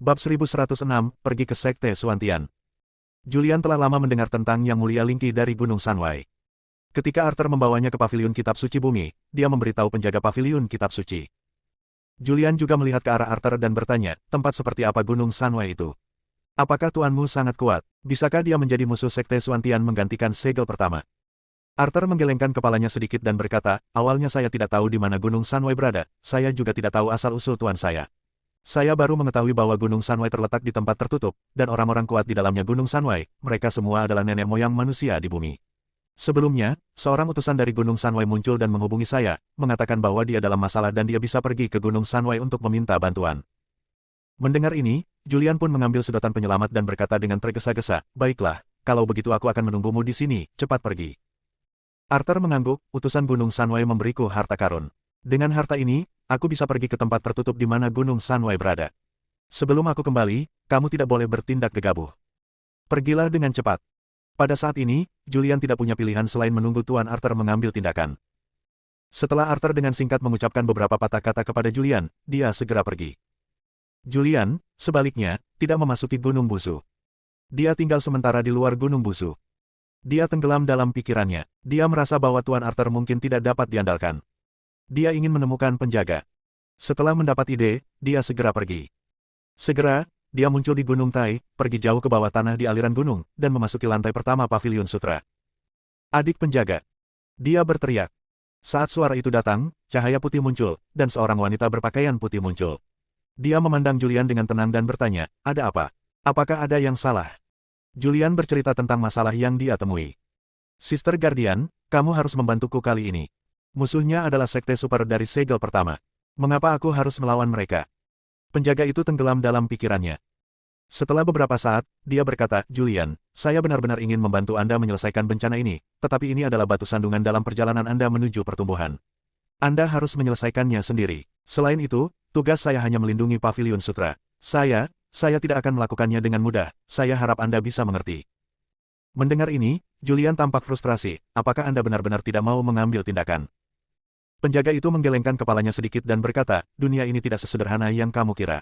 Bab 1106, pergi ke Sekte Suantian. Julian telah lama mendengar tentang Yang Mulia Lingqi dari Gunung Sunway. Ketika Arthur membawanya ke paviliun Kitab Suci Bumi, dia memberitahu penjaga paviliun Kitab Suci. Julian juga melihat ke arah Arthur dan bertanya, tempat seperti apa Gunung Sunway itu? Apakah tuanmu sangat kuat? Bisakah dia menjadi musuh Sekte Suantian menggantikan segel pertama? Arthur menggelengkan kepalanya sedikit dan berkata, awalnya saya tidak tahu di mana Gunung Sunway berada, saya juga tidak tahu asal-usul tuan saya. Saya baru mengetahui bahwa Gunung Sunway terletak di tempat tertutup, dan orang-orang kuat di dalamnya Gunung Sunway, mereka semua adalah nenek moyang manusia di bumi. Sebelumnya, seorang utusan dari Gunung Sunway muncul dan menghubungi saya, mengatakan bahwa dia dalam masalah dan dia bisa pergi ke Gunung Sunway untuk meminta bantuan. Mendengar ini, Julian pun mengambil sedotan penyelamat dan berkata dengan tergesa-gesa, baiklah, kalau begitu aku akan menunggumu di sini, cepat pergi. Arthur mengangguk, utusan Gunung Sunway memberiku harta karun. Dengan harta ini, aku bisa pergi ke tempat tertutup di mana Gunung Sunway berada. Sebelum aku kembali, kamu tidak boleh bertindak gegabah. Pergilah dengan cepat. Pada saat ini, Julian tidak punya pilihan selain menunggu Tuan Arthur mengambil tindakan. Setelah Arthur dengan singkat mengucapkan beberapa patah kata kepada Julian, dia segera pergi. Julian, sebaliknya, tidak memasuki Gunung Busu. Dia tinggal sementara di luar Gunung Busu. Dia tenggelam dalam pikirannya. Dia merasa bahwa Tuan Arthur mungkin tidak dapat diandalkan. Dia ingin menemukan penjaga. Setelah mendapat ide, dia segera pergi. Segera, dia muncul di Gunung Tai, pergi jauh ke bawah tanah di aliran gunung, dan memasuki lantai pertama Paviliun Sutra. Adik penjaga. Dia berteriak. Saat suara itu datang, cahaya putih muncul, dan seorang wanita berpakaian putih muncul. Dia memandang Julian dengan tenang dan bertanya, ada apa? Apakah ada yang salah? Julian bercerita tentang masalah yang dia temui. Sister Guardian, kamu harus membantuku kali ini. Musuhnya adalah sekte super dari segel pertama. Mengapa aku harus melawan mereka? Penjaga itu tenggelam dalam pikirannya. Setelah beberapa saat, dia berkata, Julian, saya benar-benar ingin membantu Anda menyelesaikan bencana ini, tetapi ini adalah batu sandungan dalam perjalanan Anda menuju pertumbuhan. Anda harus menyelesaikannya sendiri. Selain itu, tugas saya hanya melindungi Paviliun Sutra. Saya tidak akan melakukannya dengan mudah, saya harap Anda bisa mengerti. Mendengar ini, Julian tampak frustrasi, apakah Anda benar-benar tidak mau mengambil tindakan? Penjaga itu menggelengkan kepalanya sedikit dan berkata, dunia ini tidak sesederhana yang kamu kira.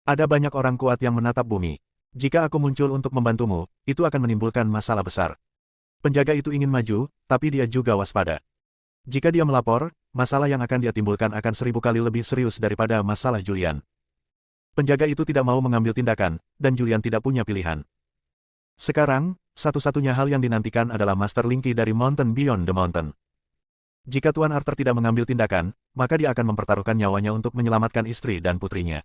Ada banyak orang kuat yang menatap bumi. Jika aku muncul untuk membantumu, itu akan menimbulkan masalah besar. Penjaga itu ingin maju, tapi dia juga waspada. Jika dia melapor, masalah yang akan dia timbulkan akan 1000 kali lebih serius daripada masalah Julian. Penjaga itu tidak mau mengambil tindakan, dan Julian tidak punya pilihan. Sekarang, satu-satunya hal yang dinantikan adalah Master Lingqi dari Mountain Beyond the Mountain. Jika Tuan Arthur tidak mengambil tindakan, maka dia akan mempertaruhkan nyawanya untuk menyelamatkan istri dan putrinya.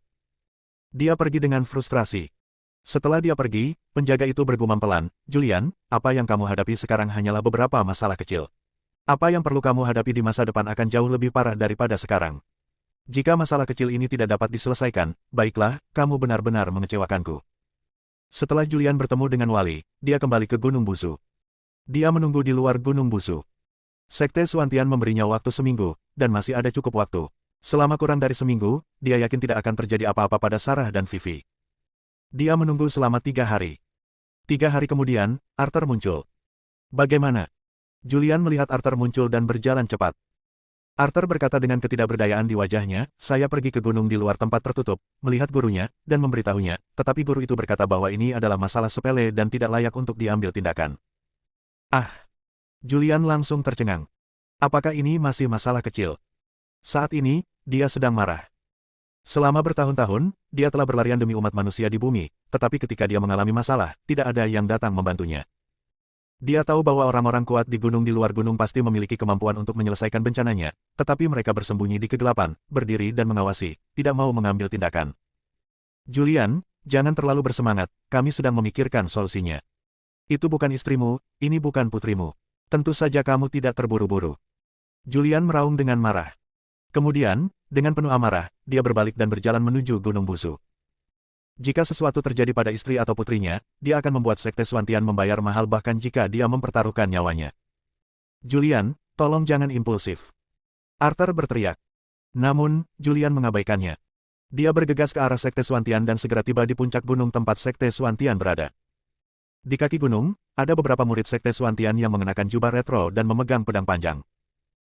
Dia pergi dengan frustrasi. Setelah dia pergi, penjaga itu bergumam pelan, Julian, apa yang kamu hadapi sekarang hanyalah beberapa masalah kecil. Apa yang perlu kamu hadapi di masa depan akan jauh lebih parah daripada sekarang. Jika masalah kecil ini tidak dapat diselesaikan, baiklah, kamu benar-benar mengecewakanku. Setelah Julian bertemu dengan Wali, dia kembali ke Gunung Busu. Dia menunggu di luar Gunung Busu. Sekte Suantian memberinya waktu seminggu, dan masih ada cukup waktu. Selama kurang dari seminggu, dia yakin tidak akan terjadi apa-apa pada Sarah dan Vivi. Dia menunggu selama 3 hari. 3 hari kemudian, Arthur muncul. Bagaimana? Julian melihat Arthur muncul dan berjalan cepat. Arthur berkata dengan ketidakberdayaan di wajahnya, saya pergi ke gunung di luar tempat tertutup, melihat gurunya, dan memberitahunya, tetapi guru itu berkata bahwa ini adalah masalah sepele dan tidak layak untuk diambil tindakan. Ah! Julian langsung tercengang. Apakah ini masih masalah kecil? Saat ini, dia sedang marah. Selama bertahun-tahun, dia telah berlarian demi umat manusia di bumi, tetapi ketika dia mengalami masalah, tidak ada yang datang membantunya. Dia tahu bahwa orang-orang kuat di gunung di luar gunung pasti memiliki kemampuan untuk menyelesaikan bencananya, tetapi mereka bersembunyi di kegelapan, berdiri dan mengawasi, tidak mau mengambil tindakan. Julian, jangan terlalu bersemangat, kami sedang memikirkan solusinya. Itu bukan istrimu, ini bukan putrimu. Tentu saja kamu tidak terburu-buru. Julian meraung dengan marah. Kemudian, dengan penuh amarah, dia berbalik dan berjalan menuju Gunung Busu. Jika sesuatu terjadi pada istri atau putrinya, dia akan membuat Sekte Suantian membayar mahal bahkan jika dia mempertaruhkan nyawanya. Julian, tolong jangan impulsif. Arthur berteriak. Namun, Julian mengabaikannya. Dia bergegas ke arah Sekte Suantian dan segera tiba di puncak gunung tempat Sekte Suantian berada. Di kaki gunung, ada beberapa murid Sekte Suantian yang mengenakan jubah retro dan memegang pedang panjang.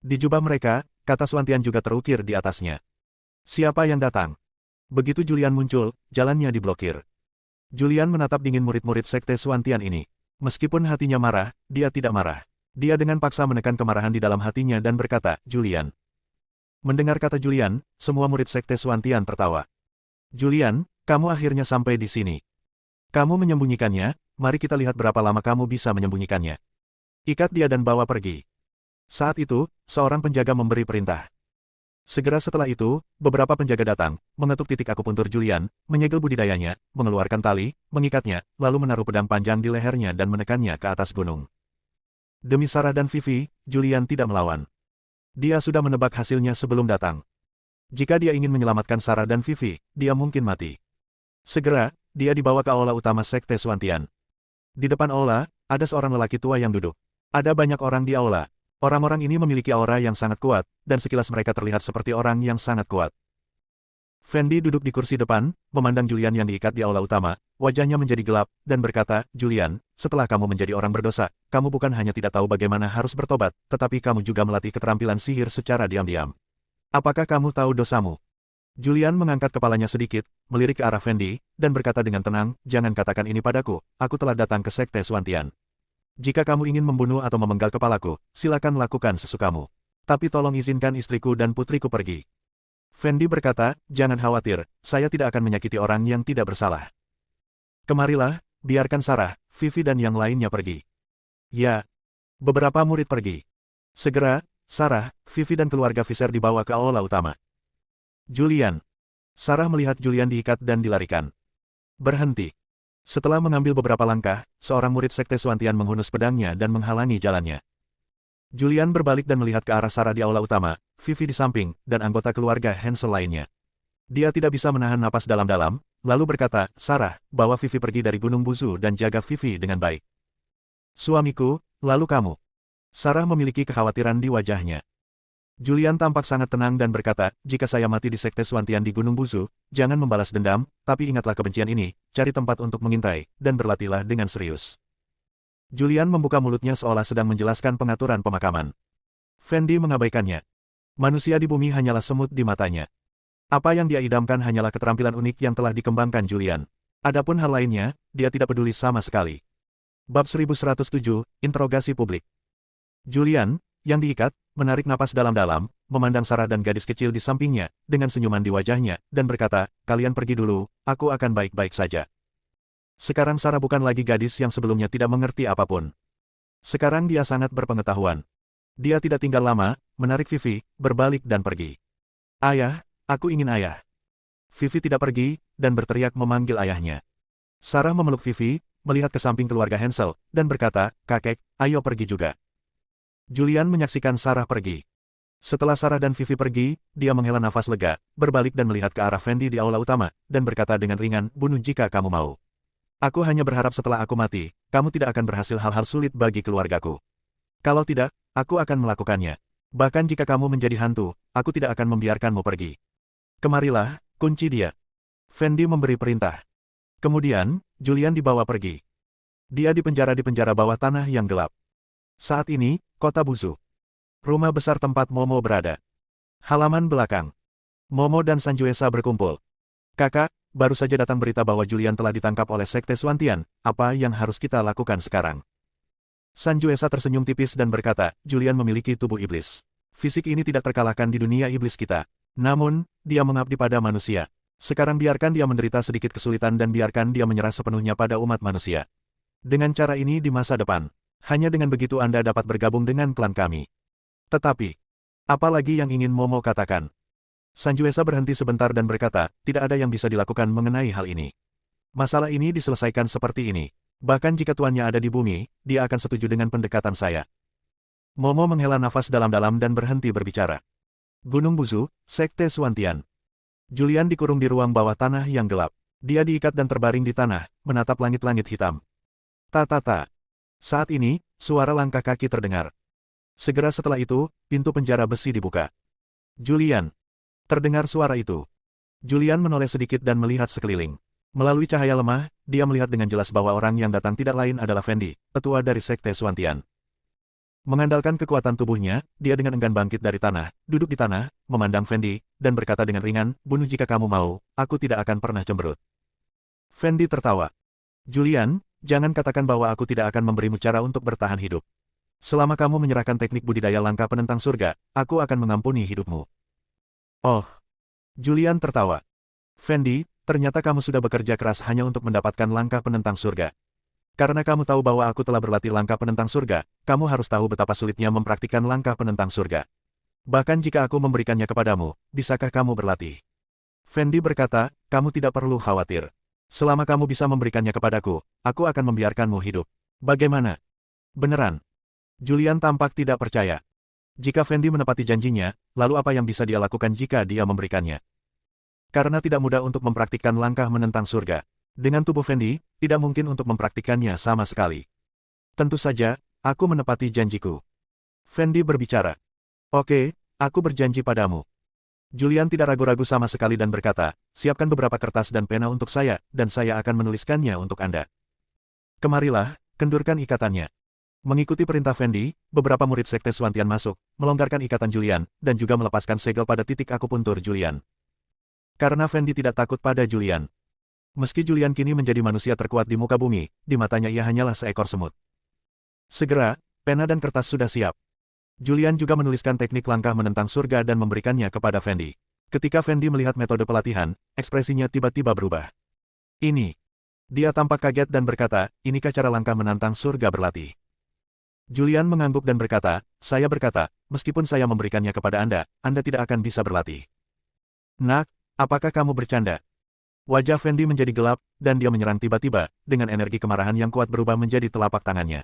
Di jubah mereka, kata Suantian juga terukir di atasnya. Siapa yang datang? Begitu Julian muncul, jalannya diblokir. Julian menatap dingin murid-murid Sekte Suantian ini. Meskipun hatinya marah, dia tidak marah. Dia dengan paksa menekan kemarahan di dalam hatinya dan berkata, Julian. Mendengar kata Julian, semua murid Sekte Suantian tertawa. Julian, kamu akhirnya sampai di sini. Kamu menyembunyikannya, mari kita lihat berapa lama kamu bisa menyembunyikannya. Ikat dia dan bawa pergi. Saat itu, seorang penjaga memberi perintah. Segera setelah itu, beberapa penjaga datang, mengetuk titik akupuntur Julian, menyegel budidayanya, mengeluarkan tali, mengikatnya, lalu menaruh pedang panjang di lehernya dan menekannya ke atas gunung. Demi Sarah dan Vivi, Julian tidak melawan. Dia sudah menebak hasilnya sebelum datang. Jika dia ingin menyelamatkan Sarah dan Vivi, dia mungkin mati. Segera, dia dibawa ke aula utama Sekte Suantian. Di depan aula, ada seorang lelaki tua yang duduk. Ada banyak orang di aula. Orang-orang ini memiliki aura yang sangat kuat, dan sekilas mereka terlihat seperti orang yang sangat kuat. Fendi duduk di kursi depan, memandang Julian yang diikat di aula utama, wajahnya menjadi gelap, dan berkata, Julian, setelah kamu menjadi orang berdosa, kamu bukan hanya tidak tahu bagaimana harus bertobat, tetapi kamu juga melatih keterampilan sihir secara diam-diam. Apakah kamu tahu dosamu? Julian mengangkat kepalanya sedikit, melirik ke arah Fendi, dan berkata dengan tenang, jangan katakan ini padaku, aku telah datang ke Sekte Suantian. Jika kamu ingin membunuh atau memenggal kepalaku, silakan lakukan sesukamu. Tapi tolong izinkan istriku dan putriku pergi. Fendi berkata, jangan khawatir, saya tidak akan menyakiti orang yang tidak bersalah. Kemarilah, biarkan Sarah, Vivi dan yang lainnya pergi. Ya. Beberapa murid pergi. Segera, Sarah, Vivi dan keluarga Visser dibawa ke aula utama. Julian. Sarah melihat Julian diikat dan dilarikan. Berhenti. Setelah mengambil beberapa langkah, seorang murid Sekte Suantian menghunus pedangnya dan menghalangi jalannya. Julian berbalik dan melihat ke arah Sarah di aula utama, Vivi di samping, dan anggota keluarga Hansel lainnya. Dia tidak bisa menahan napas dalam-dalam, lalu berkata, Sarah, bawa Vivi pergi dari Gunung Buzu dan jaga Vivi dengan baik. Suamiku, lalu kamu. Sarah memiliki kekhawatiran di wajahnya. Julian tampak sangat tenang dan berkata, jika saya mati di Sekte Suantian di Gunung Buzu, jangan membalas dendam, tapi ingatlah kebencian ini, cari tempat untuk mengintai, dan berlatihlah dengan serius. Julian membuka mulutnya seolah sedang menjelaskan pengaturan pemakaman. Fendi mengabaikannya. Manusia di bumi hanyalah semut di matanya. Apa yang dia idamkan hanyalah keterampilan unik yang telah dikembangkan Julian. Adapun hal lainnya, dia tidak peduli sama sekali. Bab 1107, Interogasi Publik. Julian, yang diikat, menarik napas dalam-dalam, memandang Sarah dan gadis kecil di sampingnya, dengan senyuman di wajahnya, dan berkata, kalian pergi dulu, aku akan baik-baik saja. Sekarang Sarah bukan lagi gadis yang sebelumnya tidak mengerti apapun. Sekarang dia sangat berpengetahuan. Dia tidak tinggal lama, menarik Vivi, berbalik dan pergi. Ayah, aku ingin ayah. Vivi tidak pergi, dan berteriak memanggil ayahnya. Sarah memeluk Vivi, melihat ke samping keluarga Hansel, dan berkata, kakek, ayo pergi juga. Julian menyaksikan Sarah pergi. Setelah Sarah dan Vivi pergi, dia menghela nafas lega, berbalik dan melihat ke arah Fendi di aula utama, dan berkata dengan ringan, bunuh jika kamu mau. Aku hanya berharap setelah aku mati, kamu tidak akan berhasil hal-hal sulit bagi keluargaku. Kalau tidak, aku akan melakukannya. Bahkan jika kamu menjadi hantu, aku tidak akan membiarkanmu pergi. Kemarilah, kunci dia. Fendi memberi perintah. Kemudian, Julian dibawa pergi. Dia dipenjara di penjara bawah tanah yang gelap. Saat ini, Kota Buzu. Rumah besar tempat Momo berada. Halaman belakang. Momo dan Sanjuesa berkumpul. Kakak, baru saja datang berita bahwa Julian telah ditangkap oleh Sekte Suantian, apa yang harus kita lakukan sekarang? Sanjuesa tersenyum tipis dan berkata, Julian memiliki tubuh iblis. Fisik ini tidak terkalahkan di dunia iblis kita. Namun, dia mengabdi pada manusia. Sekarang biarkan dia menderita sedikit kesulitan dan biarkan dia menyerah sepenuhnya pada umat manusia. Dengan cara ini di masa depan, hanya dengan begitu Anda dapat bergabung dengan klan kami. Tetapi, apa lagi yang ingin Momo katakan? Sanjuesa berhenti sebentar dan berkata, tidak ada yang bisa dilakukan mengenai hal ini. Masalah ini diselesaikan seperti ini. Bahkan jika tuannya ada di bumi, dia akan setuju dengan pendekatan saya. Momo menghela nafas dalam-dalam dan berhenti berbicara. Gunung Buzu, Sekte Suantian. Julian dikurung di ruang bawah tanah yang gelap. Dia diikat dan terbaring di tanah, menatap langit-langit hitam. Ta-ta-ta. Saat ini, suara langkah kaki terdengar. Segera setelah itu, pintu penjara besi dibuka. Julian. Terdengar suara itu. Julian menoleh sedikit dan melihat sekeliling. Melalui cahaya lemah, dia melihat dengan jelas bahwa orang yang datang tidak lain adalah Fendi, petua dari Sekte Suantian. Mengandalkan kekuatan tubuhnya, dia dengan enggan bangkit dari tanah, duduk di tanah, memandang Fendi, dan berkata dengan ringan, bunuh jika kamu mau, aku tidak akan pernah cemberut. Fendi tertawa. Julian, jangan katakan bahwa aku tidak akan memberimu cara untuk bertahan hidup. Selama kamu menyerahkan teknik budidaya langka penentang surga, aku akan mengampuni hidupmu. Oh. Julian tertawa. Fendi, ternyata kamu sudah bekerja keras hanya untuk mendapatkan langkah penentang surga. Karena kamu tahu bahwa aku telah berlatih langkah penentang surga, kamu harus tahu betapa sulitnya mempraktikkan langkah penentang surga. Bahkan jika aku memberikannya kepadamu, bisakah kamu berlatih? Fendi berkata, kamu tidak perlu khawatir. Selama kamu bisa memberikannya kepadaku, aku akan membiarkanmu hidup. Bagaimana? Beneran? Julian tampak tidak percaya. Jika Fendi menepati janjinya, lalu apa yang bisa dia lakukan jika dia memberikannya? Karena tidak mudah untuk mempraktikkan langkah menentang surga. Dengan tubuh Fendi, tidak mungkin untuk mempraktikannya sama sekali. Tentu saja, aku menepati janjiku. Fendi berbicara. Oke, aku berjanji padamu. Julian tidak ragu-ragu sama sekali dan berkata, siapkan beberapa kertas dan pena untuk saya, dan saya akan menuliskannya untuk Anda. Kemarilah, kendurkan ikatannya. Mengikuti perintah Fendi, beberapa murid sekte Swantian masuk, melonggarkan ikatan Julian, dan juga melepaskan segel pada titik akupuntur Julian. Karena Fendi tidak takut pada Julian. Meski Julian kini menjadi manusia terkuat di muka bumi, di matanya ia hanyalah seekor semut. Segera, pena dan kertas sudah siap. Julian juga menuliskan teknik langkah menentang surga dan memberikannya kepada Fendi. Ketika Fendi melihat metode pelatihan, ekspresinya tiba-tiba berubah. Ini. Dia tampak kaget dan berkata, inikah cara langkah menantang surga berlatih? Julian mengangguk dan berkata, saya berkata, meskipun saya memberikannya kepada Anda tidak akan bisa berlatih. Nak, apakah kamu bercanda? Wajah Fendi menjadi gelap, dan dia menyerang tiba-tiba, dengan energi kemarahan yang kuat berubah menjadi telapak tangannya.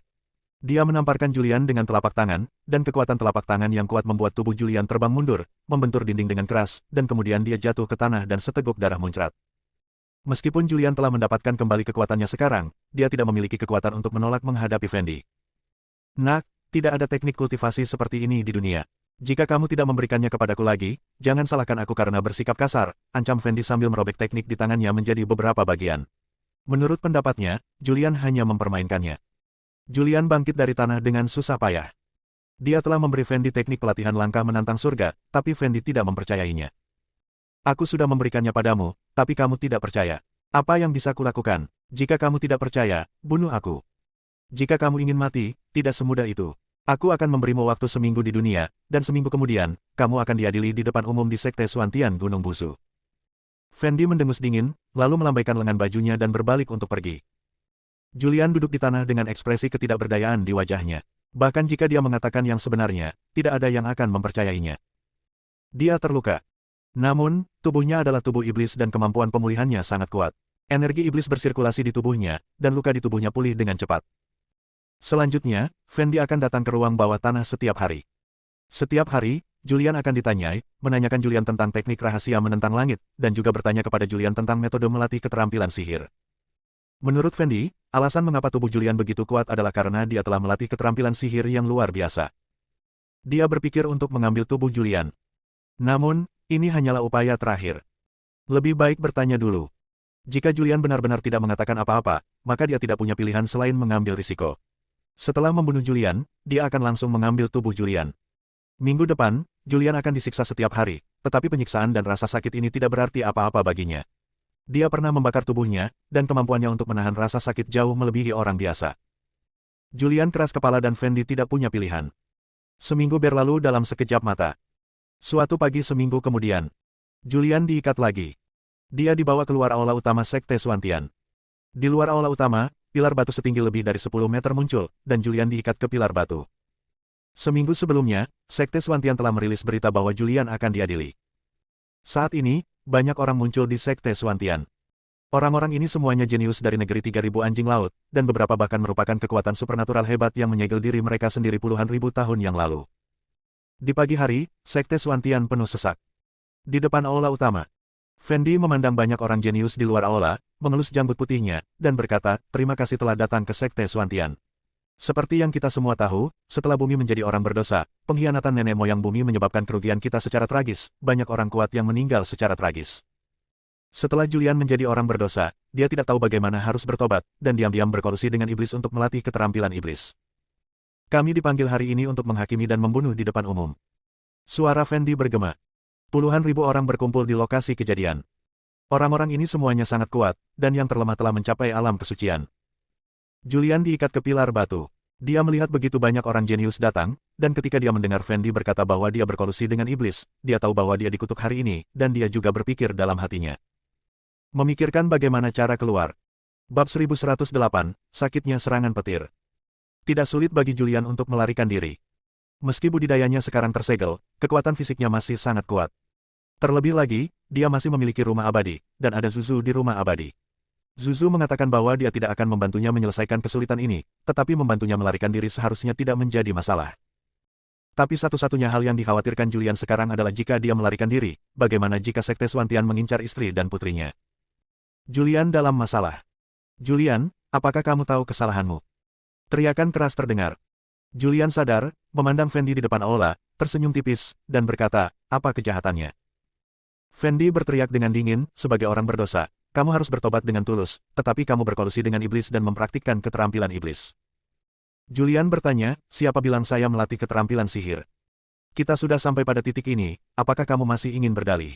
Dia menamparkan Julian dengan telapak tangan, dan kekuatan telapak tangan yang kuat membuat tubuh Julian terbang mundur, membentur dinding dengan keras, dan kemudian dia jatuh ke tanah dan seteguk darah muncrat. Meskipun Julian telah mendapatkan kembali kekuatannya sekarang, dia tidak memiliki kekuatan untuk menolak menghadapi Fendi. Nak, tidak ada teknik kultivasi seperti ini di dunia. Jika kamu tidak memberikannya kepadaku lagi, jangan salahkan aku karena bersikap kasar, ancam Fendi sambil merobek teknik di tangannya menjadi beberapa bagian. Menurut pendapatnya, Julian hanya mempermainkannya. Julian bangkit dari tanah dengan susah payah. Dia telah memberi Fendi teknik pelatihan langkah menantang surga, tapi Fendi tidak mempercayainya. Aku sudah memberikannya padamu, tapi kamu tidak percaya. Apa yang bisa kulakukan? Jika kamu tidak percaya, bunuh aku. Jika kamu ingin mati, tidak semudah itu. Aku akan memberimu waktu seminggu di dunia, dan seminggu kemudian, kamu akan diadili di depan umum di Sekte Swantian Gunung Busu. Fendi mendengus dingin, lalu melambaikan lengan bajunya dan berbalik untuk pergi. Julian duduk di tanah dengan ekspresi ketidakberdayaan di wajahnya. Bahkan jika dia mengatakan yang sebenarnya, tidak ada yang akan mempercayainya. Dia terluka. Namun, tubuhnya adalah tubuh iblis dan kemampuan pemulihannya sangat kuat. Energi iblis bersirkulasi di tubuhnya, dan luka di tubuhnya pulih dengan cepat. Selanjutnya, Fendi akan datang ke ruang bawah tanah setiap hari. Setiap hari, Julian akan ditanyai, menanyakan Julian tentang teknik rahasia menentang langit, dan juga bertanya kepada Julian tentang metode melatih keterampilan sihir. Menurut Fendi, alasan mengapa tubuh Julian begitu kuat adalah karena dia telah melatih keterampilan sihir yang luar biasa. Dia berpikir untuk mengambil tubuh Julian. Namun, ini hanyalah upaya terakhir. Lebih baik bertanya dulu. Jika Julian benar-benar tidak mengatakan apa-apa, maka dia tidak punya pilihan selain mengambil risiko. Setelah membunuh Julian, dia akan langsung mengambil tubuh Julian. Minggu depan, Julian akan disiksa setiap hari, tetapi penyiksaan dan rasa sakit ini tidak berarti apa-apa baginya. Dia pernah membakar tubuhnya, dan kemampuannya untuk menahan rasa sakit jauh melebihi orang biasa. Julian keras kepala dan Fendi tidak punya pilihan. Seminggu berlalu dalam sekejap mata. Suatu pagi seminggu kemudian, Julian diikat lagi. Dia dibawa keluar aula utama Sekte Swantian. Di luar aula utama, pilar batu setinggi lebih dari 10 meter muncul, dan Julian diikat ke pilar batu. Seminggu sebelumnya, Sekte Swantian telah merilis berita bahwa Julian akan diadili. Saat ini, banyak orang muncul di Sekte Swantian. Orang-orang ini semuanya jenius dari negeri 3000 anjing laut, dan beberapa bahkan merupakan kekuatan supernatural hebat yang menyegel diri mereka sendiri puluhan ribu tahun yang lalu. Di pagi hari, Sekte Swantian penuh sesak. Di depan aula utama, Fendi memandang banyak orang jenius di luar aula, mengelus janggut putihnya, dan berkata, terima kasih telah datang ke Sekte Swantian. Seperti yang kita semua tahu, setelah bumi menjadi orang berdosa, pengkhianatan nenek moyang bumi menyebabkan kerugian kita secara tragis, banyak orang kuat yang meninggal secara tragis. Setelah Julian menjadi orang berdosa, dia tidak tahu bagaimana harus bertobat, dan diam-diam berkolusi dengan iblis untuk melatih keterampilan iblis. Kami dipanggil hari ini untuk menghakimi dan membunuh di depan umum. Suara Fendi bergema. Puluhan ribu orang berkumpul di lokasi kejadian. Orang-orang ini semuanya sangat kuat, dan yang terlemah telah mencapai alam kesucian. Julian diikat ke pilar batu. Dia melihat begitu banyak orang jenius datang, dan ketika dia mendengar Fendi berkata bahwa dia berkolusi dengan iblis, dia tahu bahwa dia dikutuk hari ini, dan dia juga berpikir dalam hatinya. Memikirkan bagaimana cara keluar. Bab 1108, sakitnya serangan petir. Tidak sulit bagi Julian untuk melarikan diri. Meski budidayanya sekarang tersegel, kekuatan fisiknya masih sangat kuat. Terlebih lagi, dia masih memiliki rumah abadi, dan ada Zuzu di rumah abadi. Zuzu mengatakan bahwa dia tidak akan membantunya menyelesaikan kesulitan ini, tetapi membantunya melarikan diri seharusnya tidak menjadi masalah. Tapi satu-satunya hal yang dikhawatirkan Julian sekarang adalah jika dia melarikan diri, bagaimana jika Sekte Swantian mengincar istri dan putrinya. Julian dalam masalah. Julian, apakah kamu tahu kesalahanmu? Teriakan keras terdengar. Julian sadar, memandang Fendi di depan aula, tersenyum tipis, dan berkata, apa kejahatannya? Fendi berteriak dengan dingin, sebagai orang berdosa. Kamu harus bertobat dengan tulus, tetapi kamu berkolusi dengan iblis dan mempraktikkan keterampilan iblis. Julian bertanya, siapa bilang saya melatih keterampilan sihir? Kita sudah sampai pada titik ini, apakah kamu masih ingin berdalih?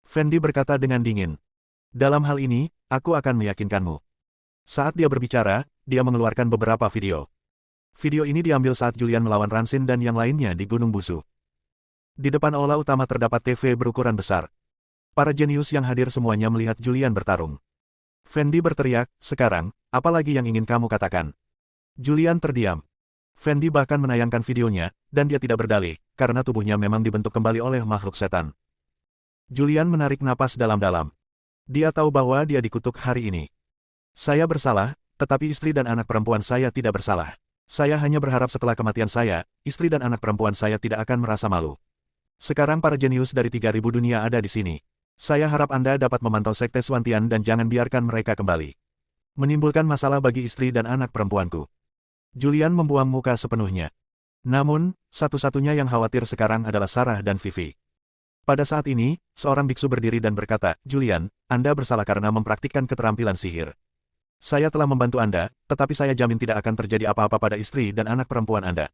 Fendi berkata dengan dingin. Dalam hal ini, aku akan meyakinkanmu. Saat dia berbicara, dia mengeluarkan beberapa video. Video ini diambil saat Julian melawan Ransin dan yang lainnya di Gunung Busu. Di depan aula utama terdapat TV berukuran besar. Para jenius yang hadir semuanya melihat Julian bertarung. Fendi berteriak, sekarang, apa lagi yang ingin kamu katakan? Julian terdiam. Fendi bahkan menayangkan videonya, dan dia tidak berdalih, karena tubuhnya memang dibentuk kembali oleh makhluk setan. Julian menarik napas dalam-dalam. Dia tahu bahwa dia dikutuk hari ini. Saya bersalah, tetapi istri dan anak perempuan saya tidak bersalah. Saya hanya berharap setelah kematian saya, istri dan anak perempuan saya tidak akan merasa malu. Sekarang para jenius dari 3000 dunia ada di sini. Saya harap Anda dapat memantau Sekte Swantian dan jangan biarkan mereka kembali menimbulkan masalah bagi istri dan anak perempuanku. Julian membuang muka sepenuhnya. Namun, satu-satunya yang khawatir sekarang adalah Sarah dan Vivi. Pada saat ini, seorang biksu berdiri dan berkata, Julian, Anda bersalah karena mempraktikkan keterampilan sihir. Saya telah membantu Anda, tetapi saya jamin tidak akan terjadi apa-apa pada istri dan anak perempuan Anda.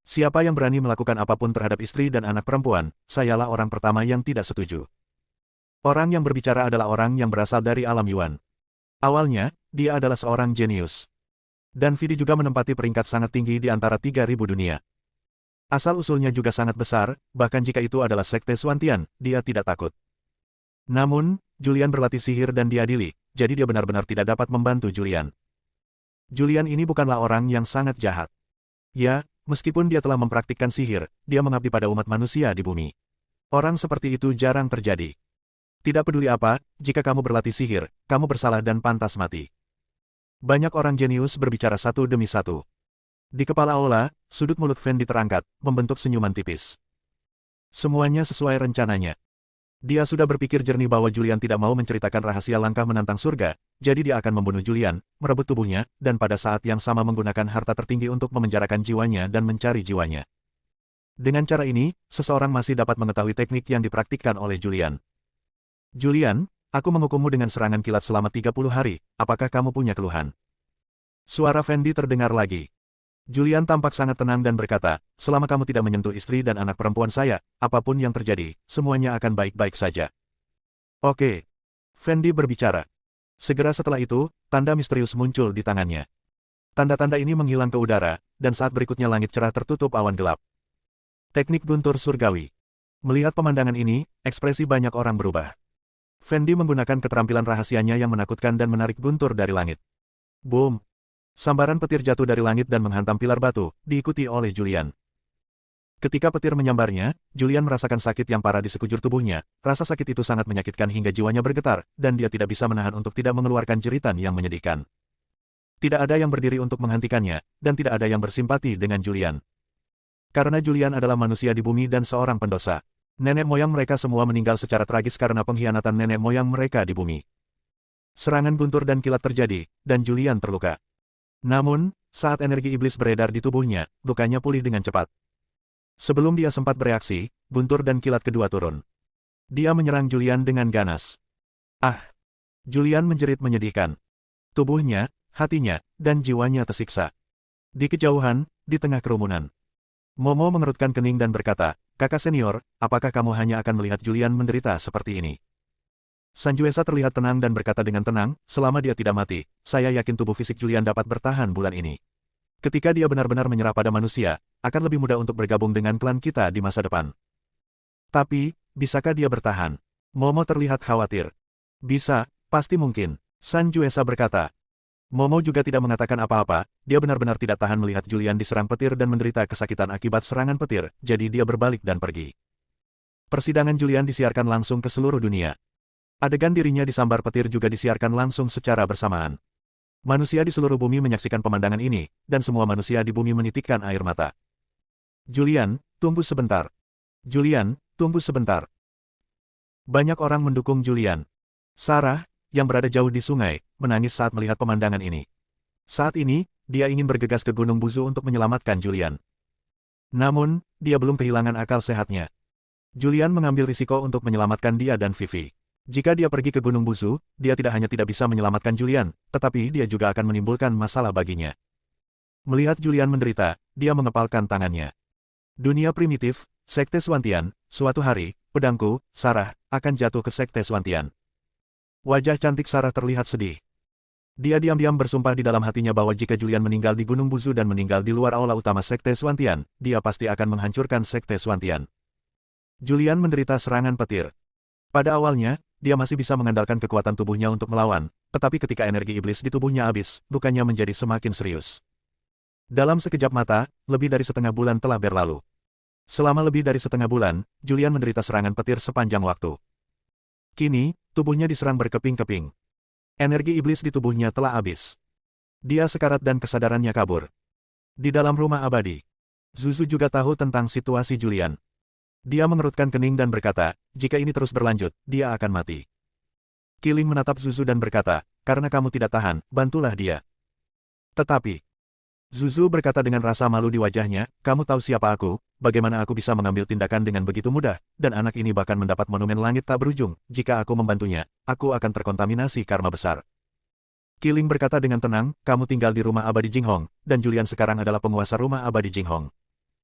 Siapa yang berani melakukan apapun terhadap istri dan anak perempuan, sayalah orang pertama yang tidak setuju. Orang yang berbicara adalah orang yang berasal dari alam Yuan. Awalnya, dia adalah seorang jenius. Dan Vidi juga menempati peringkat sangat tinggi di antara 3000 dunia. Asal-usulnya juga sangat besar, bahkan jika itu adalah Sekte Swantian, dia tidak takut. Namun, Julian berlatih sihir dan diadili, jadi dia benar-benar tidak dapat membantu Julian. Julian ini bukanlah orang yang sangat jahat. Ya, meskipun dia telah mempraktikkan sihir, dia mengabdi pada umat manusia di bumi. Orang seperti itu jarang terjadi. Tidak peduli apa, jika kamu berlatih sihir, kamu bersalah dan pantas mati. Banyak orang jenius berbicara satu demi satu. Di kepala aula, sudut mulut Fendi terangkat, membentuk senyuman tipis. Semuanya sesuai rencananya. Dia sudah berpikir jernih bahwa Julian tidak mau menceritakan rahasia langkah menantang surga, jadi dia akan membunuh Julian, merebut tubuhnya, dan pada saat yang sama menggunakan harta tertinggi untuk memenjarakan jiwanya dan mencari jiwanya. Dengan cara ini, seseorang masih dapat mengetahui teknik yang dipraktikkan oleh Julian. Julian, aku menghukummu dengan serangan kilat selama 30 hari, apakah kamu punya keluhan? Suara Fendi terdengar lagi. Julian tampak sangat tenang dan berkata, selama kamu tidak menyentuh istri dan anak perempuan saya, apapun yang terjadi, semuanya akan baik-baik saja. Oke. Fendi berbicara. Segera setelah itu, tanda misterius muncul di tangannya. Tanda-tanda ini menghilang ke udara, dan saat berikutnya langit cerah tertutup awan gelap. Teknik guntur surgawi. Melihat pemandangan ini, ekspresi banyak orang berubah. Fendi menggunakan keterampilan rahasianya yang menakutkan dan menarik guntur dari langit. Boom! Sambaran petir jatuh dari langit dan menghantam pilar batu, diikuti oleh Julian. Ketika petir menyambarnya, Julian merasakan sakit yang parah di sekujur tubuhnya. Rasa sakit itu sangat menyakitkan hingga jiwanya bergetar, dan dia tidak bisa menahan untuk tidak mengeluarkan jeritan yang menyedihkan. Tidak ada yang berdiri untuk menghentikannya, dan tidak ada yang bersimpati dengan Julian. Karena Julian adalah manusia di bumi dan seorang pendosa. Nenek moyang mereka semua meninggal secara tragis karena pengkhianatan nenek moyang mereka di bumi. Serangan guntur dan kilat terjadi, dan Julian terluka. Namun, saat energi iblis beredar di tubuhnya, lukanya pulih dengan cepat. Sebelum dia sempat bereaksi, guntur dan kilat kedua turun. Dia menyerang Julian dengan ganas. Ah! Julian menjerit menyedihkan. Tubuhnya, hatinya, dan jiwanya tersiksa. Di kejauhan, di tengah kerumunan. Momo mengerutkan kening dan berkata, "Kakak senior, apakah kamu hanya akan melihat Julian menderita seperti ini?" Sanjuesa terlihat tenang dan berkata dengan tenang, "Selama dia tidak mati, saya yakin tubuh fisik Julian dapat bertahan bulan ini. Ketika dia benar-benar menyerah pada manusia, akan lebih mudah untuk bergabung dengan klan kita di masa depan." "Tapi, bisakah dia bertahan?" Momo terlihat khawatir. "Bisa, pasti mungkin," Sanjuesa berkata. Momo juga tidak mengatakan apa-apa, dia benar-benar tidak tahan melihat Julian diserang petir dan menderita kesakitan akibat serangan petir, jadi dia berbalik dan pergi. Persidangan Julian disiarkan langsung ke seluruh dunia. Adegan dirinya disambar petir juga disiarkan langsung secara bersamaan. Manusia di seluruh bumi menyaksikan pemandangan ini, dan semua manusia di bumi menitikkan air mata. "Julian, tunggu sebentar. Julian, tunggu sebentar." Banyak orang mendukung Julian. Sarah, yang berada jauh di sungai, menangis saat melihat pemandangan ini. Saat ini, dia ingin bergegas ke Gunung Buzu untuk menyelamatkan Julian. Namun, dia belum kehilangan akal sehatnya. Julian mengambil risiko untuk menyelamatkan dia dan Vivi. Jika dia pergi ke Gunung Buzu, dia tidak hanya tidak bisa menyelamatkan Julian, tetapi dia juga akan menimbulkan masalah baginya. Melihat Julian menderita, dia mengepalkan tangannya. Dunia primitif, Sekte Swantian, suatu hari, pedangku, Sarah, akan jatuh ke Sekte Swantian. Wajah cantik Sarah terlihat sedih. Dia diam-diam bersumpah di dalam hatinya bahwa jika Julian meninggal di Gunung Buzu dan meninggal di luar aula utama Sekte Swantian, dia pasti akan menghancurkan Sekte Swantian. Julian menderita serangan petir. Pada awalnya, dia masih bisa mengandalkan kekuatan tubuhnya untuk melawan, tetapi ketika energi iblis di tubuhnya habis, lukanya menjadi semakin serius. Dalam sekejap mata, lebih dari setengah bulan telah berlalu. Selama lebih dari setengah bulan, Julian menderita serangan petir sepanjang waktu. Kini, tubuhnya diserang berkeping-keping. Energi iblis di tubuhnya telah habis. Dia sekarat dan kesadarannya kabur. Di dalam rumah abadi, Zuzu juga tahu tentang situasi Julian. Dia mengerutkan kening dan berkata, jika ini terus berlanjut, dia akan mati. Killing menatap Zuzu dan berkata, karena kamu tidak tahan, bantulah dia. Tetapi, Zuzu berkata dengan rasa malu di wajahnya, kamu tahu siapa aku, bagaimana aku bisa mengambil tindakan dengan begitu mudah, dan anak ini bahkan mendapat monumen langit tak berujung, jika aku membantunya, aku akan terkontaminasi karma besar. Killing berkata dengan tenang, kamu tinggal di rumah abadi Jinghong, dan Julian sekarang adalah penguasa rumah abadi Jinghong.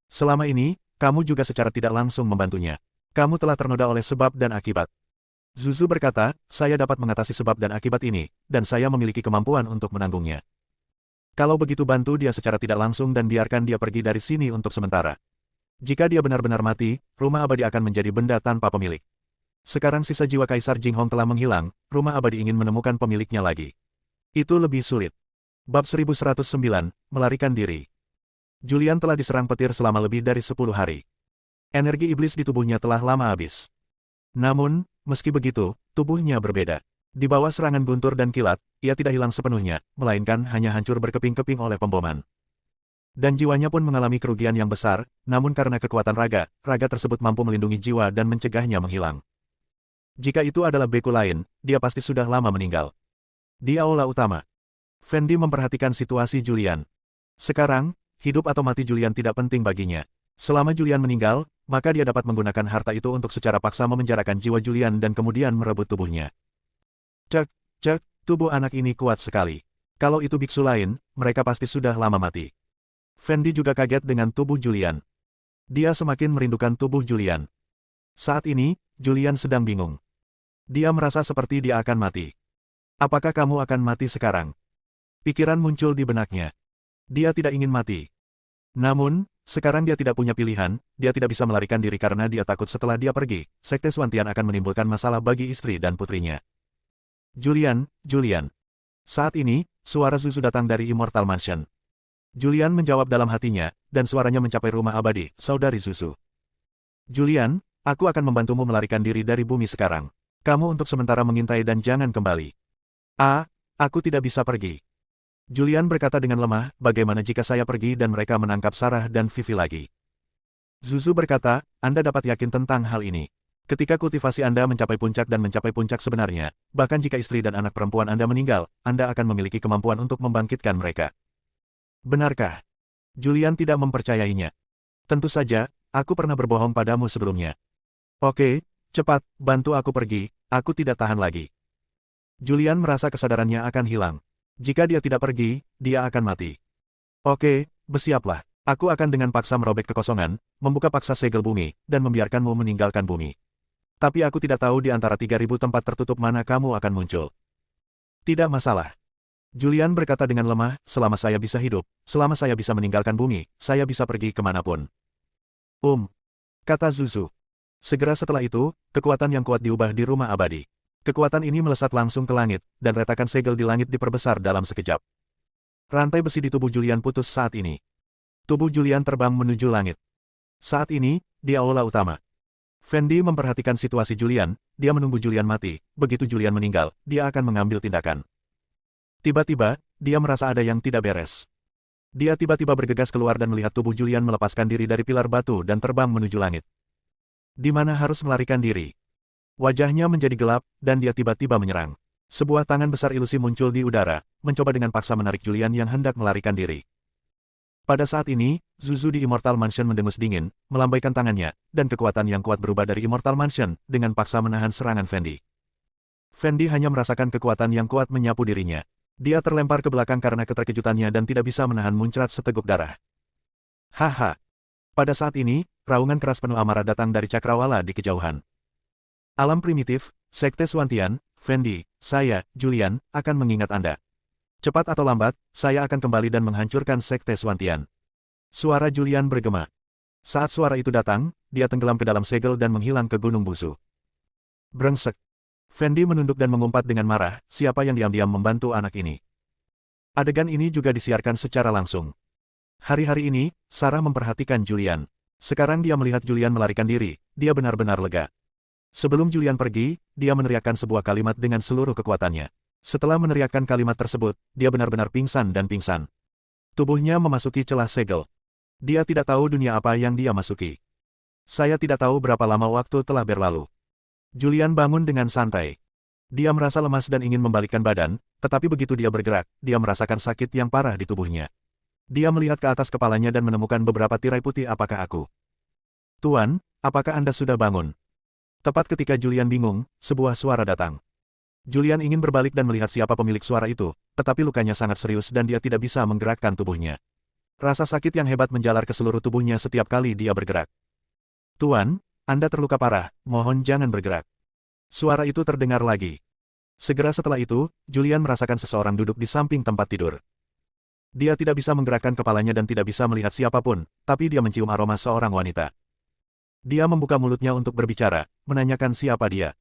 Selama ini, kamu juga secara tidak langsung membantunya. Kamu telah ternoda oleh sebab dan akibat. Zuzu berkata, saya dapat mengatasi sebab dan akibat ini, dan saya memiliki kemampuan untuk menanggungnya. Kalau begitu bantu dia secara tidak langsung dan biarkan dia pergi dari sini untuk sementara. Jika dia benar-benar mati, rumah abadi akan menjadi benda tanpa pemilik. Sekarang sisa jiwa Kaisar Jinghong telah menghilang, rumah abadi ingin menemukan pemiliknya lagi. Itu lebih sulit. Bab 1109, melarikan diri. Julian telah diserang petir selama lebih dari 10 hari. Energi iblis di tubuhnya telah lama habis. Namun, meski begitu, tubuhnya berbeda. Di bawah serangan guntur dan kilat, ia tidak hilang sepenuhnya, melainkan hanya hancur berkeping-keping oleh pemboman. Dan jiwanya pun mengalami kerugian yang besar, namun karena kekuatan raga, raga tersebut mampu melindungi jiwa dan mencegahnya menghilang. Jika itu adalah beku lain, dia pasti sudah lama meninggal. Di aula utama, Fendi memperhatikan situasi Julian. Sekarang, hidup atau mati Julian tidak penting baginya. Selama Julian meninggal, maka dia dapat menggunakan harta itu untuk secara paksa memenjarakan jiwa Julian dan kemudian merebut tubuhnya. Cek, tubuh anak ini kuat sekali. Kalau itu biksu lain, mereka pasti sudah lama mati. Fendi juga kaget dengan tubuh Julian. Dia semakin merindukan tubuh Julian. Saat ini, Julian sedang bingung. Dia merasa seperti dia akan mati. Apakah kamu akan mati sekarang? Pikiran muncul di benaknya. Dia tidak ingin mati. Namun, sekarang dia tidak punya pilihan, dia tidak bisa melarikan diri karena dia takut setelah dia pergi, Sekte Swantian akan menimbulkan masalah bagi istri dan putrinya. Julian. Saat ini, suara Zuzu datang dari Immortal Mansion. Julian menjawab dalam hatinya, dan suaranya mencapai rumah abadi, saudari Zuzu. Julian, aku akan membantumu melarikan diri dari bumi sekarang. Kamu untuk sementara mengintai dan jangan kembali. Aku tidak bisa pergi. Julian berkata dengan lemah, bagaimana jika saya pergi dan mereka menangkap Sarah dan Vivi lagi? Zuzu berkata, Anda dapat yakin tentang hal ini. Ketika kultivasi Anda mencapai puncak dan mencapai puncak sebenarnya, bahkan jika istri dan anak perempuan Anda meninggal, Anda akan memiliki kemampuan untuk membangkitkan mereka. Benarkah? Julian tidak mempercayainya. Tentu saja, aku pernah berbohong padamu sebelumnya. Oke, cepat, bantu aku pergi, aku tidak tahan lagi. Julian merasa kesadarannya akan hilang. Jika dia tidak pergi, dia akan mati. Oke, bersiaplah. Aku akan dengan paksa merobek kekosongan, membuka paksa segel bumi, dan membiarkanmu meninggalkan bumi. Tapi aku tidak tahu di antara 3.000 tempat tertutup mana kamu akan muncul. Tidak masalah. Julian berkata dengan lemah, selama saya bisa hidup, selama saya bisa meninggalkan bumi, saya bisa pergi kemanapun. Kata Zuzu. Segera setelah itu, kekuatan yang kuat diubah di rumah abadi. Kekuatan ini melesat langsung ke langit, dan retakan segel di langit diperbesar dalam sekejap. Rantai besi di tubuh Julian putus saat ini. Tubuh Julian terbang menuju langit. Saat ini, di aula utama. Fendi memperhatikan situasi Julian, dia menunggu Julian mati, begitu Julian meninggal, dia akan mengambil tindakan. Tiba-tiba, dia merasa ada yang tidak beres. Dia tiba-tiba bergegas keluar dan melihat tubuh Julian melepaskan diri dari pilar batu dan terbang menuju langit. Di mana harus melarikan diri. Wajahnya menjadi gelap, dan dia tiba-tiba menyerang. Sebuah tangan besar ilusi muncul di udara, mencoba dengan paksa menarik Julian yang hendak melarikan diri. Pada saat ini, Zuzu di Immortal Mansion mendengus dingin, melambaikan tangannya, dan kekuatan yang kuat berubah dari Immortal Mansion, dengan paksa menahan serangan Fendi. Fendi hanya merasakan kekuatan yang kuat menyapu dirinya. Dia terlempar ke belakang karena keterkejutannya dan tidak bisa menahan muncrat seteguk darah. Haha. Pada saat ini, raungan keras penuh amarah datang dari cakrawala di kejauhan. Alam primitif, Sekte Suantian, Fendi, saya, Julian, akan mengingat Anda. Cepat atau lambat, saya akan kembali dan menghancurkan Sekte Suantian. Suara Julian bergema. Saat suara itu datang, dia tenggelam ke dalam segel dan menghilang ke gunung busu. Brengsek. Fendi menunduk dan mengumpat dengan marah, siapa yang diam-diam membantu anak ini. Adegan ini juga disiarkan secara langsung. Hari-hari ini, Sarah memperhatikan Julian. Sekarang dia melihat Julian melarikan diri, dia benar-benar lega. Sebelum Julian pergi, dia meneriakkan sebuah kalimat dengan seluruh kekuatannya. Setelah meneriakkan kalimat tersebut, dia benar-benar pingsan dan pingsan. Tubuhnya memasuki celah segel. Dia tidak tahu dunia apa yang dia masuki. Saya tidak tahu berapa lama waktu telah berlalu. Julian bangun dengan santai. Dia merasa lemas dan ingin membalikkan badan, tetapi begitu dia bergerak, dia merasakan sakit yang parah di tubuhnya. Dia melihat ke atas kepalanya dan menemukan beberapa tirai putih. Apakah aku? Tuan, apakah Anda sudah bangun? Tepat ketika Julian bingung, sebuah suara datang. Julian ingin berbalik dan melihat siapa pemilik suara itu, tetapi lukanya sangat serius dan dia tidak bisa menggerakkan tubuhnya. Rasa sakit yang hebat menjalar ke seluruh tubuhnya setiap kali dia bergerak. Tuan, Anda terluka parah, mohon jangan bergerak. Suara itu terdengar lagi. Segera setelah itu, Julian merasakan seseorang duduk di samping tempat tidur. Dia tidak bisa menggerakkan kepalanya dan tidak bisa melihat siapapun, tapi dia mencium aroma seorang wanita. Dia membuka mulutnya untuk berbicara, menanyakan siapa dia.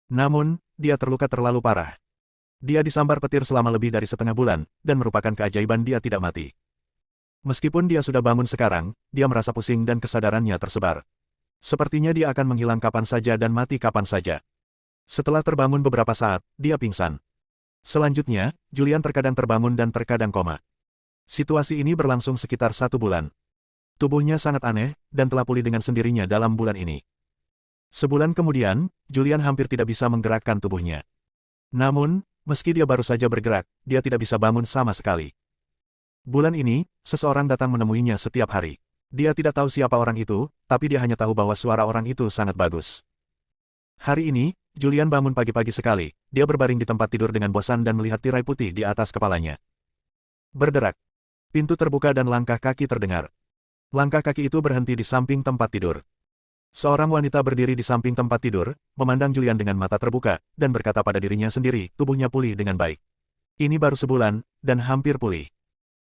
Namun, dia terluka terlalu parah. Dia disambar petir selama lebih dari setengah bulan, dan merupakan keajaiban dia tidak mati. Meskipun dia sudah bangun sekarang, dia merasa pusing dan kesadarannya tersebar. Sepertinya dia akan menghilang kapan saja dan mati kapan saja. Setelah terbangun beberapa saat, dia pingsan. Selanjutnya, Julian terkadang terbangun dan terkadang koma. Situasi ini berlangsung sekitar 1 bulan. Tubuhnya sangat aneh, dan telah pulih dengan sendirinya dalam bulan ini. Sebulan kemudian, Julian hampir tidak bisa menggerakkan tubuhnya. Namun, meski dia baru saja bergerak, dia tidak bisa bangun sama sekali. Bulan ini, seseorang datang menemuinya setiap hari. Dia tidak tahu siapa orang itu, tapi dia hanya tahu bahwa suara orang itu sangat bagus. Hari ini, Julian bangun pagi-pagi sekali, dia berbaring di tempat tidur dengan bosan dan melihat tirai putih di atas kepalanya. Berderak. Pintu terbuka dan langkah kaki terdengar. Langkah kaki itu berhenti di samping tempat tidur. Seorang wanita berdiri di samping tempat tidur, memandang Julian dengan mata terbuka, dan berkata pada dirinya sendiri, tubuhnya pulih dengan baik. Ini baru sebulan, dan hampir pulih.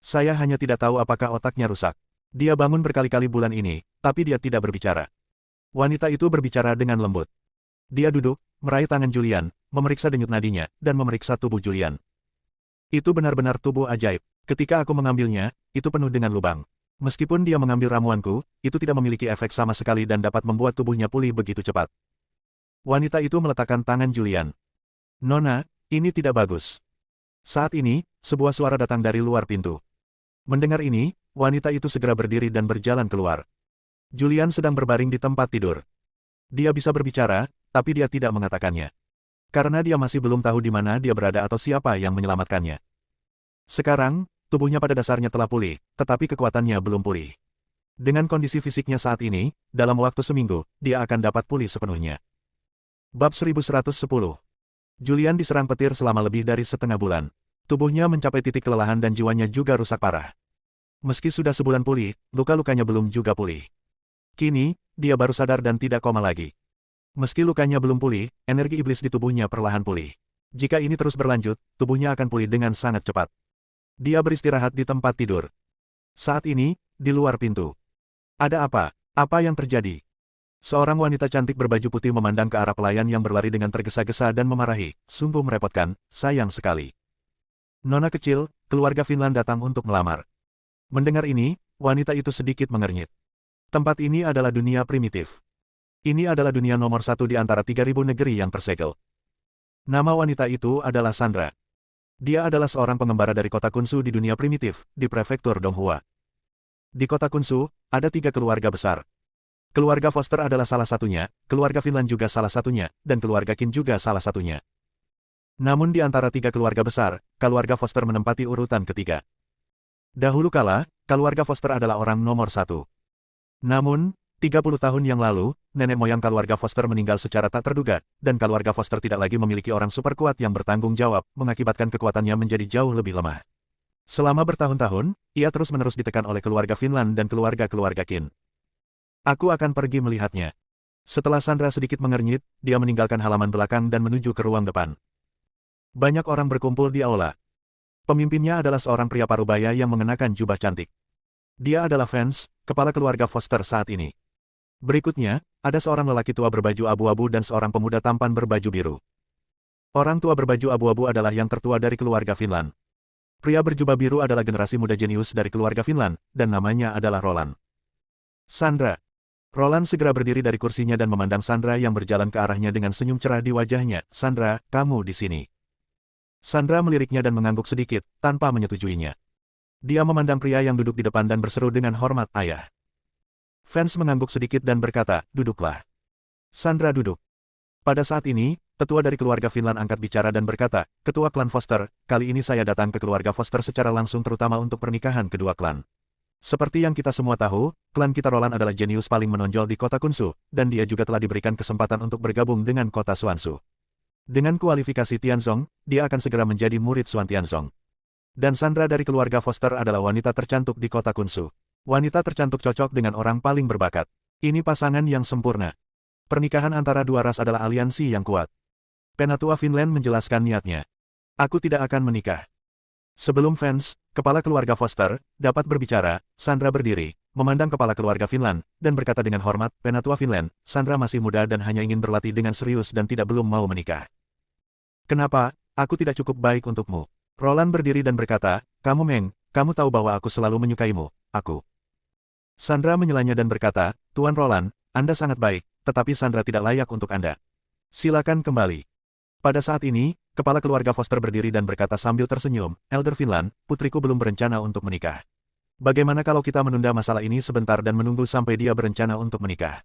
Saya hanya tidak tahu apakah otaknya rusak. Dia bangun berkali-kali bulan ini, tapi dia tidak berbicara. Wanita itu berbicara dengan lembut. Dia duduk, meraih tangan Julian, memeriksa denyut nadinya, dan memeriksa tubuh Julian. Itu benar-benar tubuh ajaib. Ketika aku mengambilnya, itu penuh dengan lubang. Meskipun dia mengambil ramuanku, itu tidak memiliki efek sama sekali dan dapat membuat tubuhnya pulih begitu cepat. Wanita itu meletakkan tangan Julian. Nona, ini tidak bagus. Saat ini, sebuah suara datang dari luar pintu. Mendengar ini, wanita itu segera berdiri dan berjalan keluar. Julian sedang berbaring di tempat tidur. Dia bisa berbicara, tapi dia tidak mengatakannya. Karena dia masih belum tahu di mana dia berada atau siapa yang menyelamatkannya. Sekarang, tubuhnya pada dasarnya telah pulih, tetapi kekuatannya belum pulih. Dengan kondisi fisiknya saat ini, dalam waktu seminggu, dia akan dapat pulih sepenuhnya. Bab 1110. Julian diserang petir selama lebih dari setengah bulan. Tubuhnya mencapai titik kelelahan dan jiwanya juga rusak parah. Meski sudah sebulan pulih, luka-lukanya belum juga pulih. Kini, dia baru sadar dan tidak koma lagi. Meski lukanya belum pulih, energi iblis di tubuhnya perlahan pulih. Jika ini terus berlanjut, tubuhnya akan pulih dengan sangat cepat. Dia beristirahat di tempat tidur. Saat ini, di luar pintu. Ada apa? Apa yang terjadi? Seorang wanita cantik berbaju putih memandang ke arah pelayan yang berlari dengan tergesa-gesa dan memarahi. Sungguh merepotkan, sayang sekali. Nona kecil, keluarga Finland datang untuk melamar. Mendengar ini, wanita itu sedikit mengernyit. Tempat ini adalah dunia primitif. Ini adalah dunia nomor satu di antara 3.000 negeri yang tersegel. Nama wanita itu adalah Sandra. Dia adalah seorang pengembara dari kota Kunsu di dunia primitif, di prefektur Donghua. Di kota Kunsu, ada 3 keluarga besar. Keluarga Foster adalah salah satunya, keluarga Finland juga salah satunya, dan keluarga Kim juga salah satunya. Namun di antara 3 keluarga besar, keluarga Foster menempati urutan ketiga. Dahulu kala, keluarga Foster adalah orang nomor 1. Namun, 30 tahun yang lalu, nenek moyang keluarga Foster meninggal secara tak terduga, dan keluarga Foster tidak lagi memiliki orang super kuat yang bertanggung jawab, mengakibatkan kekuatannya menjadi jauh lebih lemah. Selama bertahun-tahun, ia terus-menerus ditekan oleh keluarga Finland dan keluarga-keluarga Kim. Aku akan pergi melihatnya. Setelah Sandra sedikit mengernyit, dia meninggalkan halaman belakang dan menuju ke ruang depan. Banyak orang berkumpul di aula. Pemimpinnya adalah seorang pria parubaya yang mengenakan jubah cantik. Dia adalah Vance, kepala keluarga Foster saat ini. Berikutnya, ada seorang lelaki tua berbaju abu-abu dan seorang pemuda tampan berbaju biru. Orang tua berbaju abu-abu adalah yang tertua dari keluarga Finland. Pria berjubah biru adalah generasi muda jenius dari keluarga Finland, dan namanya adalah Roland. Sandra. Roland segera berdiri dari kursinya dan memandang Sandra yang berjalan ke arahnya dengan senyum cerah di wajahnya. Sandra, kamu di sini. Sandra meliriknya dan mengangguk sedikit, tanpa menyetujuinya. Dia memandang pria yang duduk di depan dan berseru dengan hormat, ayah. Vance mengangguk sedikit dan berkata, duduklah. Sandra duduk. Pada saat ini, tetua dari keluarga Finland angkat bicara dan berkata, Ketua klan Foster, kali ini saya datang ke keluarga Foster secara langsung terutama untuk pernikahan kedua klan. Seperti yang kita semua tahu, klan kita Roland adalah jenius paling menonjol di kota Kunsu, dan dia juga telah diberikan kesempatan untuk bergabung dengan kota Suansu. Dengan kualifikasi Tianzong, dia akan segera menjadi murid Suan Tianzong. Dan Sandra dari keluarga Foster adalah wanita tercantik di kota Kunsu. Wanita tercantik cocok dengan orang paling berbakat. Ini pasangan yang sempurna. Pernikahan antara dua ras adalah aliansi yang kuat. Penatua Finland menjelaskan niatnya. Aku tidak akan menikah. Sebelum Vance, kepala keluarga Foster, dapat berbicara, Sandra berdiri, memandang kepala keluarga Finland, dan berkata dengan hormat, Penatua Finland, Sandra masih muda dan hanya ingin berlatih dengan serius dan tidak belum mau menikah. Kenapa? Aku tidak cukup baik untukmu. Roland berdiri dan berkata, kamu Meng, kamu tahu bahwa aku selalu menyukaimu, aku. Sandra menyelanya dan berkata, Tuan Roland, Anda sangat baik, tetapi Sandra tidak layak untuk Anda. Silakan kembali. Pada saat ini, kepala keluarga Foster berdiri dan berkata sambil tersenyum, Elder Finland, putriku belum berencana untuk menikah. Bagaimana kalau kita menunda masalah ini sebentar dan menunggu sampai dia berencana untuk menikah?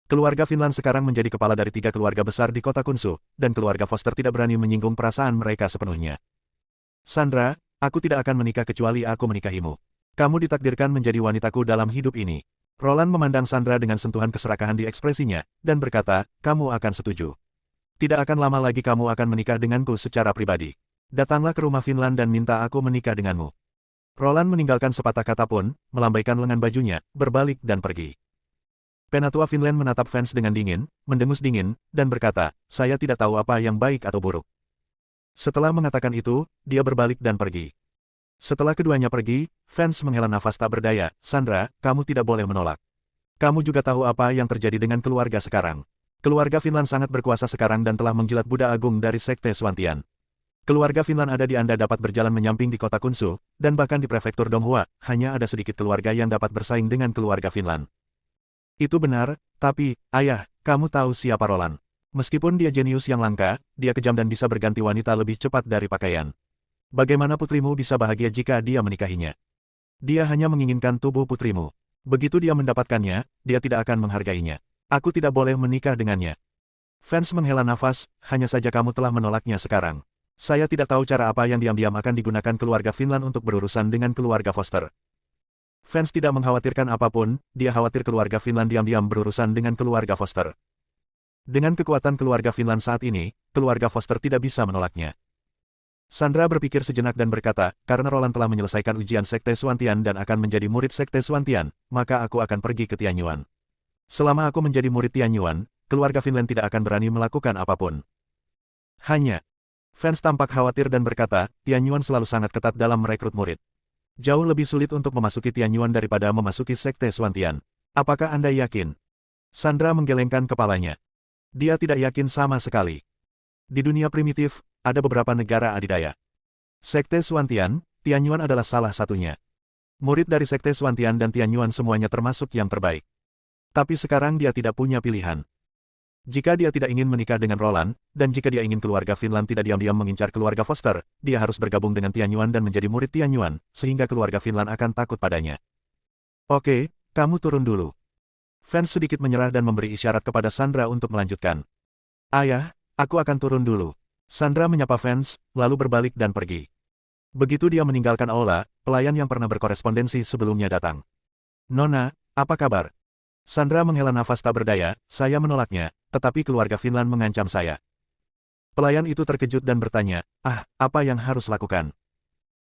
Keluarga Finland sekarang menjadi kepala dari 3 keluarga besar di kota Kunsu, dan keluarga Foster tidak berani menyinggung perasaan mereka sepenuhnya. Sandra, aku tidak akan menikah kecuali aku menikahimu. Kamu ditakdirkan menjadi wanitaku dalam hidup ini. Roland memandang Sandra dengan sentuhan keserakahan di ekspresinya, dan berkata, kamu akan setuju. Tidak akan lama lagi kamu akan menikah denganku secara pribadi. Datanglah ke rumah Finland dan minta aku menikah denganmu. Roland meninggalkan sepatah kata pun, melambaikan lengan bajunya, berbalik dan pergi. Penatua Finland menatap Vance dengan dingin, mendengus dingin, dan berkata, saya tidak tahu apa yang baik atau buruk. Setelah mengatakan itu, dia berbalik dan pergi. Setelah keduanya pergi, Vance menghela nafas tak berdaya, Sandra, kamu tidak boleh menolak. Kamu juga tahu apa yang terjadi dengan keluarga sekarang. Keluarga Finland sangat berkuasa sekarang dan telah menjilat Buddha Agung dari Sekte Swantian. Keluarga Finland ada di Anda dapat berjalan menyamping di kota Kunsu, dan bahkan di prefektur Donghua, hanya ada sedikit keluarga yang dapat bersaing dengan keluarga Finland. Itu benar, tapi, ayah, kamu tahu siapa Roland. Meskipun dia jenius yang langka, dia kejam dan bisa berganti wanita lebih cepat dari pakaian. Bagaimana putrimu bisa bahagia jika dia menikahinya? Dia hanya menginginkan tubuh putrimu. Begitu dia mendapatkannya, dia tidak akan menghargainya. Aku tidak boleh menikah dengannya. Vance menghela nafas, hanya saja kamu telah menolaknya sekarang. Saya tidak tahu cara apa yang diam-diam akan digunakan keluarga Finland untuk berurusan dengan keluarga Foster. Vance tidak mengkhawatirkan apapun, dia khawatir keluarga Finland diam-diam berurusan dengan keluarga Foster. Dengan kekuatan keluarga Finland saat ini, keluarga Foster tidak bisa menolaknya. Sandra berpikir sejenak dan berkata, karena Roland telah menyelesaikan ujian Sekte Suantian dan akan menjadi murid Sekte Suantian, maka aku akan pergi ke Tianyuan. Selama aku menjadi murid Tianyuan, keluarga Finland tidak akan berani melakukan apapun. Hanya, fans tampak khawatir dan berkata, Tianyuan selalu sangat ketat dalam merekrut murid. Jauh lebih sulit untuk memasuki Tianyuan daripada memasuki Sekte Suantian. Apakah Anda yakin? Sandra menggelengkan kepalanya. Dia tidak yakin sama sekali. Di dunia primitif, ada beberapa negara adidaya. Sekte Suantian, Tianyuan adalah salah satunya. Murid dari Sekte Suantian dan Tianyuan semuanya termasuk yang terbaik. Tapi sekarang dia tidak punya pilihan. Jika dia tidak ingin menikah dengan Roland, dan jika dia ingin keluarga Finland tidak diam-diam mengincar keluarga Foster, dia harus bergabung dengan Tianyuan dan menjadi murid Tianyuan, sehingga keluarga Finland akan takut padanya. Oke, kamu turun dulu. Fans sedikit menyerah dan memberi isyarat kepada Sandra untuk melanjutkan. Ayah, aku akan turun dulu. Sandra menyapa fans, lalu berbalik dan pergi. Begitu dia meninggalkan aula, pelayan yang pernah berkorespondensi sebelumnya datang. Nona, apa kabar? Sandra menghela nafas tak berdaya, saya menolaknya, tetapi keluarga Finland mengancam saya. Pelayan itu terkejut dan bertanya, apa yang harus lakukan?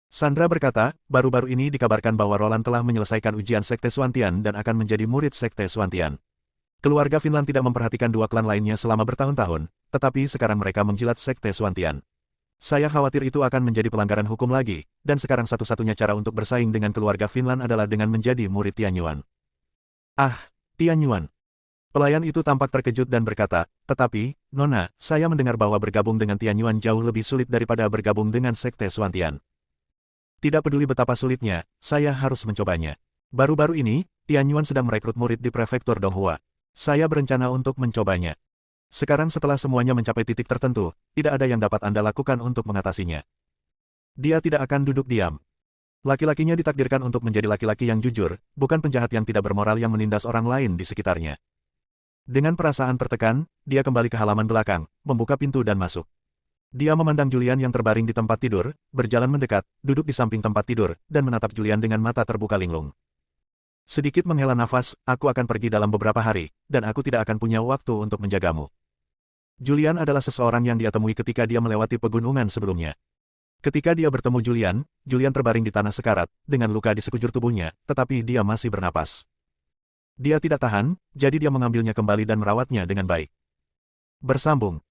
Sandra berkata, baru-baru ini dikabarkan bahwa Roland telah menyelesaikan ujian Sekte Suantian dan akan menjadi murid Sekte Suantian. Keluarga Finland tidak memperhatikan dua klan lainnya selama bertahun-tahun, tetapi sekarang mereka menjilat Sekte Suantian. Saya khawatir itu akan menjadi pelanggaran hukum lagi, dan sekarang satu-satunya cara untuk bersaing dengan keluarga Finland adalah dengan menjadi murid Tianyuan. Tianyuan. Pelayan itu tampak terkejut dan berkata, tetapi, Nona, saya mendengar bahwa bergabung dengan Tianyuan jauh lebih sulit daripada bergabung dengan Sekte Suantian. Tidak peduli betapa sulitnya, saya harus mencobanya. Baru-baru ini, Tianyuan sedang merekrut murid di prefektur Donghua. Saya berencana untuk mencobanya. Sekarang setelah semuanya mencapai titik tertentu, tidak ada yang dapat Anda lakukan untuk mengatasinya. Dia tidak akan duduk diam. Laki-lakinya ditakdirkan untuk menjadi laki-laki yang jujur, bukan penjahat yang tidak bermoral yang menindas orang lain di sekitarnya. Dengan perasaan tertekan, dia kembali ke halaman belakang, membuka pintu dan masuk. Dia memandang Julian yang terbaring di tempat tidur, berjalan mendekat, duduk di samping tempat tidur, dan menatap Julian dengan mata terbuka linglung. Sedikit menghela nafas, aku akan pergi dalam beberapa hari, dan aku tidak akan punya waktu untuk menjagamu. Julian adalah seseorang yang dia temui ketika dia melewati pegunungan sebelumnya. Ketika dia bertemu Julian terbaring di tanah sekarat, dengan luka di sekujur tubuhnya, tetapi dia masih bernapas. Dia tidak tahan, jadi dia mengambilnya kembali dan merawatnya dengan baik. Bersambung.